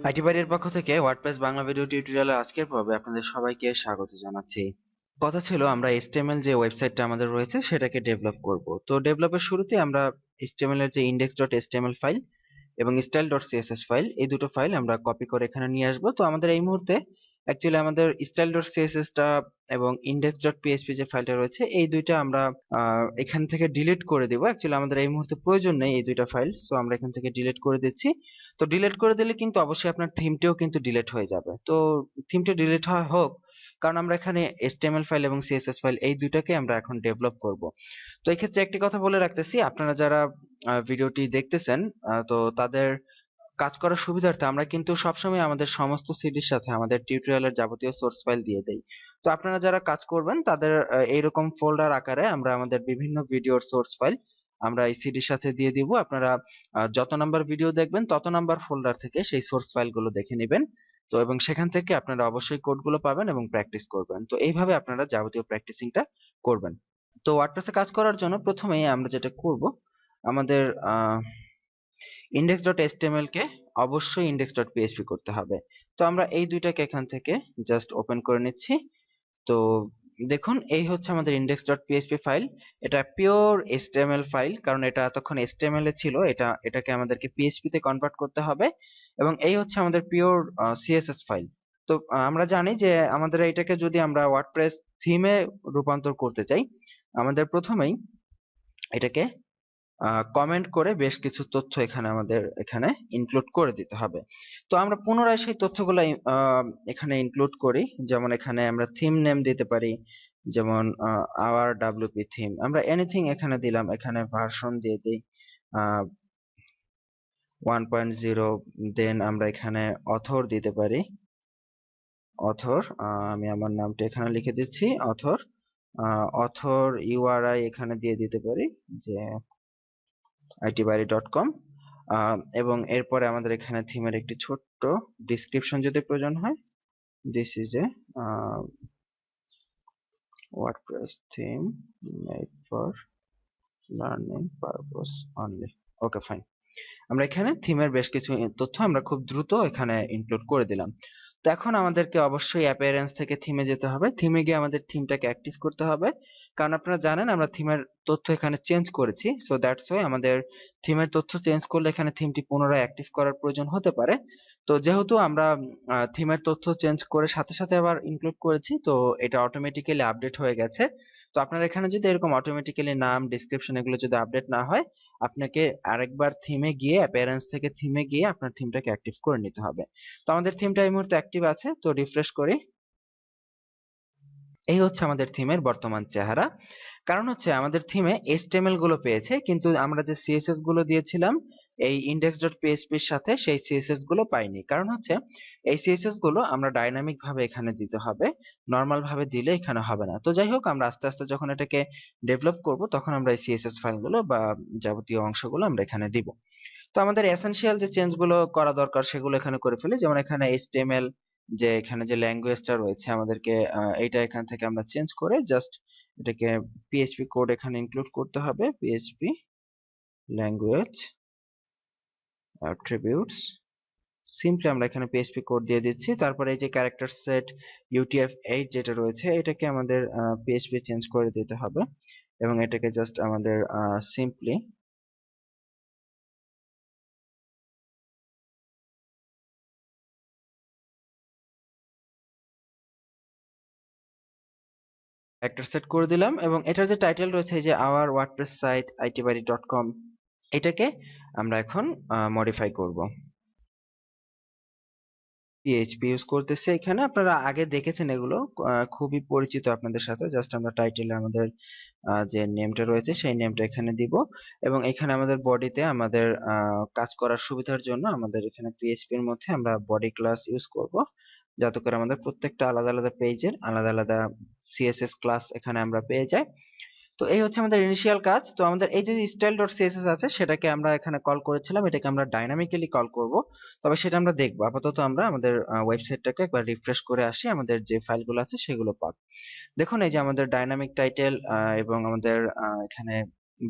আইটিবারির পক্ষ থেকে WordPress Bangla video টিউটোরিয়ালের আজকের পর্বে আপনাদের সবাইকে স্বাগত জানাচ্ছি। কথা ছিল আমরা HTML যে ওয়েবসাইটটা আমাদের রয়েছে সেটাকে ডেভেলপ করব। তো ডেভেলপের শুরুতে আমরা HTML এর যে index.html ফাইল এবং style.css ফাইল, এই দুটো ফাইল আমরা কপি করে এখানে নিয়ে আসবো। তো আমাদের এই মুহূর্তে অ্যাকচুয়ালি আমাদের style.css টা এবং index.php যে ফাইলটা রয়েছে এই দুইটা আমরা এখান থেকে ডিলিট করে দেবো। অ্যাকচুয়ালি আমাদের এই মুহূর্তে প্রয়োজন নেই এই দুইটা ফাইল, সো আমরা এখান থেকে ডিলিট করে দিচ্ছি। তো ডিলিট করে দিলে কিন্তু অবশ্যই আপনার থিমটিও কিন্তু ডিলিট হয়ে যাবে। তো থিমটা ডিলিট হোক, কারণ আমরা এখানে HTML ফাইল এবং CSS ফাইল এই দুইটাকে আমরা এখন ডেভেলপ করব। তো এই ক্ষেত্রে একটি কথা বলে রাখতেছি, আপনারা যারা ভিডিওটি দেখতেছেন তো তাদের কাজ করার সুবিধার্থে আমরা কিন্তু সবসময় আমাদের সমস্ত সিডির সাথে আমাদের টিউটোরিয়ালের যাবতীয় সোর্স ফাইল দিয়ে দেই। তো আপনারা যারা কাজ করবেন তাদের এইরকম ফোল্ডার আকারে আমরা আমাদের বিভিন্ন ভিডিওর সোর্স ফাইল আমরা এই সিডির সাথে দিয়ে দিব। আপনারা যত নাম্বার ভিডিও দেখবেন তত নাম্বার ফোল্ডার থেকে সেই সোর্স ফাইলগুলো দেখে নেবেন। তো এবং সেখান থেকে আপনারা অবশ্যই কোডগুলো পাবেন এবং প্র্যাকটিস করবেন। তো এইভাবে আপনারা যাবতীয় প্র্যাকটিসিংটা করবেন। তো ওয়ার্ডপ্রেসে কাজ করার জন্য প্রথমেই আমরা যেটা করব, আমাদের index.html কে অবশ্যই index.php করতে হবে। তো আমরা এই দুইটাকে এখান থেকে জাস্ট ওপেন করে নিচ্ছি। তো দেখুন এই হচ্ছে আমাদের index.php ফাইল। এটা পিওর HTML ফাইল, কারণ এটা এতক্ষণ HTML এ ছিল, এটাকে আমাদেরকে PHP তে কনভার্ট করতে হবে। এবং এই হচ্ছে আমাদের পিওর CSS ফাইল। তো আমরা জানি যে আমাদের এটাকে যদি আমরা ওয়ার্ডপ্রেস থিমে রূপান্তর করতে চাই, আমাদের প্রথমেই এটাকে কমেন্ট করে বেশ কিছু তথ্য এখানে আমাদের এখানে ইনক্লুড করে দিতে হবে। তো আমরা পুনরায় সেই তথ্যগুলো এখানে ইনক্লুড করি। যেমন এখানে আমরা থিম নেম দিতে পারি, যেমন আওয়ার WP থিম, আমরা এনিথিং এখানে দিলাম। এখানে ভার্সন দিয়ে দিই 1.0। দেন আমরা এখানে অথর দিতে পারি, অথর, আমি আমার নামটা এখানে লিখে দিচ্ছি অথর। অথর URI এখানে দিয়ে দিতে পারি যে itbari.com। এবং এরপরে আমাদের এখানে থিমের একটি ছোট্ট ডিসক্রিপশন যদি প্রয়োজন হয়, this is a WordPress theme made for learning purpose only. Okay, fine. আমরা এখানে থিমের বেশ কিছু তথ্য আমরা খুব দ্রুত এখানে ইনক্লুড করে দিলাম। তো এখন আমাদেরকে অবশ্যই অ্যাপিয়ারেন্স থেকে থিমে যেতে হবে। থিমে গিয়ে আমাদের থিমটাকে অ্যাক্টিভ করতে হবে, কারণ আপনারা জানেন আমরা থিমের তথ্য এখানে চেঞ্জ করেছি। সো দ্যাটস ওয়াই আমাদের থিমের তথ্য চেঞ্জ করলে এখানে থিমটি পুনরায় অ্যাক্টিভ করার প্রয়োজন হতে পারে। তো যেহেতু আমরা থিমের তথ্য চেঞ্জ করে সাথে সাথে আবার ইনক্লুড করেছি, তো এটা অটোমেটিক্যালি আপডেট হয়ে গেছে। তো আপনার এখানে যদি এরকম অটোমেটিক্যালি নাম, ডেসক্রিপশন এগুলো যদি আপডেট না হয়, আপনাকে আরেকবার থিমে গিয়ে অ্যাপিয়ারেন্স থেকে থিমে গিয়ে আপনার থিমটাকে অ্যাক্টিভ করে নিতে হবে। তো আমাদের থিমটা এই মুহূর্তে অ্যাক্টিভ আছে, তো রিফ্রেশ করি। এই হচ্ছে আমাদের থিমের বর্তমান চেহারা। কারণ হচ্ছে আমাদের থিমে HTML গুলো পেয়েছে, কিন্তু আমরা যে CSS গুলো দিয়েছিলাম এই index.php এর সাথে সেই CSS গুলো পাইনি। কারণ হচ্ছে এই CSS গুলো আমরা ডাইনামিক ভাবে এখানে দিতে হবে, নরমাল ভাবে দিলে এখানে হবে না। তো যাই হোক, আমরা আস্তে আস্তে যখন এটাকে ডেভেলপ করব তখন আমরা এই CSS ফাইলগুলো বা যাবতীয় অংশগুলো আমরা এখানে দিব। তো আমাদের এসেনশিয়াল যে চেঞ্জ গুলো করা দরকার সেগুলো এখানে করে ফেলি। যেমন এখানে HTML যে এখানে যে ল্যাঙ্গুয়েজটা রয়েছে আমাদেরকে এইটা এখান থেকে আমরা চেঞ্জ করে জাস্ট এটাকে PHP কোড এখানে ইনক্লুড করতে হবে। PHP ল্যাঙ্গুয়েজ অ্যাট্রিবিউটস, সিম্পলি আমরা এখানে PHP কোড দিয়ে দিচ্ছি। তারপরে এই যে ক্যারেক্টার সেট UTF-8 যেটা রয়েছে এটাকে আমাদের PHP চেঞ্জ করে দিতে হবে এবং এটাকে জাস্ট আমাদের সিম্পলি একটা সেট করে দিলাম। এবং এটার যে টাইটেল রয়েছে এই যে আওয়ার ওয়ার্ডপ্রেস সাইট itbari.com, এটাকে আমরা এখন মডিফাই করব। PHP ইউজ করতেছে এখানে, আপনারা আগে দেখেছেন এগুলো, খুবই পরিচিত আপনাদের সাথে। জাস্ট আমরা টাইটেলে আমাদের যে নেমটা রয়েছে সেই নেমটা এখানে দিব এবং এখানে আমাদের বডিতে আমাদের কাজ করার সুবিধার জন্য আমাদের এখানে PHP এর মধ্যে আমরা বডি ক্লাস ইউজ করব, যাতে করে আমাদের প্রত্যেকটা আলাদা আলাদা পেজের আলাদা আলাদা CSS ক্লাস এখানে আমরা পেয়ে যাই। তো এই হচ্ছে আমাদের ইনিশিয়াল কাজ। তো আমাদের এই যে style.css আছে সেটাকে আমরা এখানে কল করেছিলাম, এটাকে আমরা ডাইনামিক্যালি কল করব, তবে সেটা আমরা দেখবো। আপাতত আমরা আমাদের ওয়েবসাইটটাকে একবার রিফ্রেশ করে আসি, আমাদের যে ফাইলগুলো আছে সেগুলো পাক। দেখুন এই যে আমাদের ডাইনামিক টাইটেল এবং আমাদের এখানে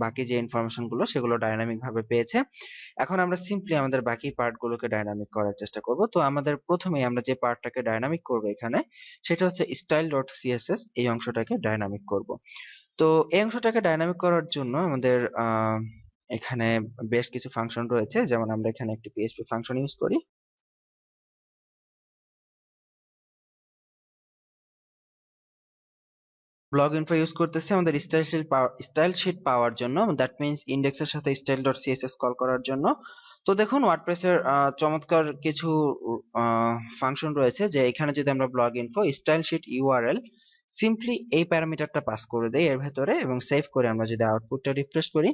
বাকি যে ইনফরমেশন গুলো সেগুলো ডাইনামিক ভাবে পেয়েছে। এখন আমরা সিম্পলি আমাদের বাকি পার্ট গুলোকে ডাইনামিক করার চেষ্টা করব। তো আমাদের প্রথমেই আমরা যে পার্টটাকে ডাইনামিক করব এখানে, সেটা হচ্ছে স্টাইল ডট সিএসএস, এই অংশটাকে ডাইনামিক করব। তো এই অংশটাকে ডাইনামিক করার জন্য আমাদের এখানে বেশ কিছু ফাংশন রয়েছে। যেমন আমরা এখানে একটি পিএইচপি ফাংশন ইউজ করি। ব্লগ ইনফো ইউজ করতেছি আমাদের স্টাইল শিট পাওয়ার জন্য, দ্যাট মিন্স ইন্ডেক্সের সাথে স্টাইল ডট সিএসএস কল করার জন্য। তো দেখুন ওয়ার্ডপ্রেসের চমৎকার কিছু ফাংশন রয়েছে, যে এখানে যদি আমরা blog info style sheet URL simply এই প্যারামিটারটা পাস করে দেই এর ভেতরে এবং সেভ করে আমরা যদি আউটপুটটা রিফ্রেশ করি,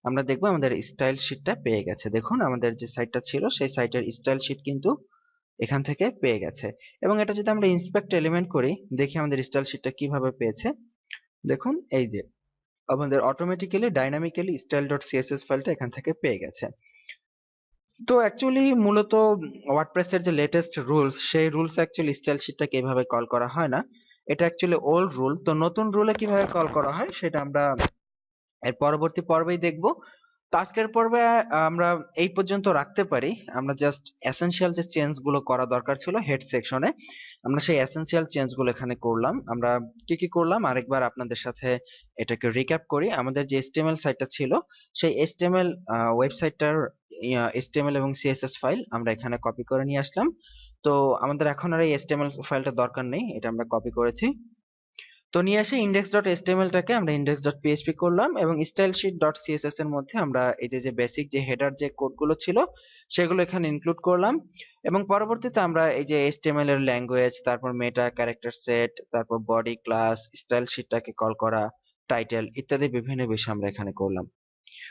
আমরা দেখবো আমাদের স্টাইল শিটটা পেয়ে গেছে। দেখুন আমাদের যে সাইটটা ছিল সেই সাইটের স্টাইল শিট কিন্তু এখান থেকে পেয়ে গেছে। এবং এটা যদি আমরা ইন্সপেক্ট এলিমেন্ট করি, দেখি আমাদের স্টাইল শিটটা কিভাবে পেয়েছে। দেখুন এই যে আমাদের automatically dynamically style dot CSS ফাইলটা এখান থেকে পেয়ে গেছে। তো অ্যাকচুয়ালি মূলত ওয়ার্ডপ্রেসের যে লেটেস্ট রুলস, সেই রুলস অ্যাকচুয়ালি স্টাইল শিটটাকে এভাবে কল করা হয় না। এটা অ্যাকচুয়ালি ওল্ড রুল। তো নতুন রুলে কিভাবে কল করা হয় সেটা আমরা এর পরবর্তী পর্বেই দেখব। তো আজকের পর্বে আমরা এই পর্যন্ত রাখতে পারি। আমরা জাস্ট এসেনশিয়াল যে চেঞ্জ গুলো করা দরকার ছিল হেড সেকশনে, আমরা সেই এসেনশিয়াল চেঞ্জ গুলো এখানে করলাম। আমরা কি কি করলাম আরেকবার আপনাদের সাথে এটাকে রিক্যাপ করি। আমাদের যে এচটিএমএল সাইটটা ছিল, সেই এচটিএমএল ওয়েবসাইটটার এচটিএমএল এবং সিএসএস ফাইল আমরা এখানে কপি করে নিয়ে আসলাম। তো আমাদের এখন আর এই এচটিএমএল ফাইলটা দরকার নেই, এটা আমরা কপি করেছি। তো নিয়ে এসে index.html টাকে আমরা index.php করলাম এবং stylesheet.css এর মধ্যে আমরা এই যে যে বেসিক যে হেডার যে কোডগুলো ছিল সেগুলো এখানে ইনক্লুড করলাম। এবং পরবর্তীতে আমরা এই যে HTML এর ল্যাঙ্গুয়েজ, তারপর মেটা, ক্যারেক্টার সেট, তারপর বডি, ক্লাস, স্টাইল শিটটাকে কল করা, টাইটেল ইত্যাদি বিভিন্ন বিষয় আমরা এখানে করলাম।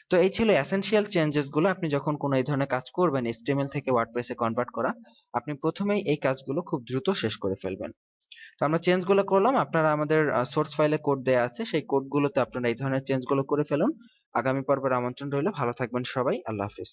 তো এই ছিল এসেনশিয়াল চেঞ্জেস গুলো। আপনি যখন কোনো এই ধরনের কাজ করবেন HTML থেকে ওয়ার্ডপ্রেসে কনভার্ট করা, আপনি প্রথমেই এই কাজগুলো খুব দ্রুত শেষ করে ফেলবেন। তো আমরা চেঞ্জ গুলো করলাম। আপনারা আমাদের সোর্স ফাইলে কোড দেয়া আছে, সেই কোডগুলোতে আপনারা এই ধরনের চেঞ্জ গুলো করে ফেলুন। আগামী পর্বের আমন্ত্রণ রইল। ভালো থাকবেন সবাই। আল্লাহ হাফিজ।